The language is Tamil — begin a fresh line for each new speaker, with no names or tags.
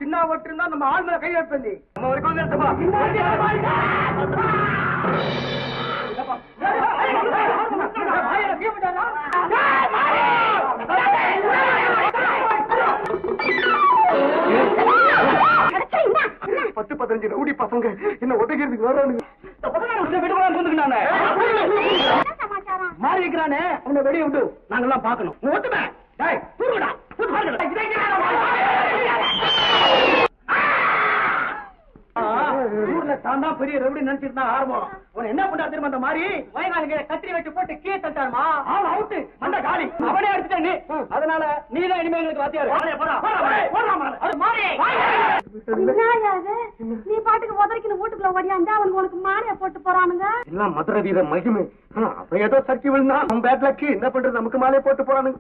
சின்ன ஓட்டு இருந்தா நம்ம ஆள் மேல கை வைப்பேன். நம்ம வரைக்கும் பத்து 15 ரவுடி பசங்க என்ன ஒதுக்கிறதுக்கு வரானுங்க. மாறி இருக்கிறானே அவனை வெளியே விட்டு நாங்கெல்லாம் பாக்கணும். ஒத்துமே ஊர்ல தான் தான் பெரிய ரவுடி நினைச்சிருந்தா ஆரம்பம். அவன் என்ன பண்ணா தெரியுமா? அந்த மாதிரி வயநாளுங்க கத்திரி வச்சு போட்டு கீழே தட்டாருமா. அவன் அவுட்டு அந்த காலி அவனே அடிச்சுட்டான் நீ. அதனால நீதான் இனிமே எங்களுக்கு வாத்தியாரு.
நீ பாட்டுக்கு உதறிக்கணும் வீட்டுக்குள்ள ஓடியாந்தா அவனுக்கு உனக்கு மாலையை போட்டு போறானுங்க.
எல்லாம் மதுரை வீர மகிமை. அப்ப ஏதோ சர்ச்சி விழுந்தா அவன் பேட்லக்கு என்ன பண்றது? நமக்கு மாலையை போட்டு போறானுங்க.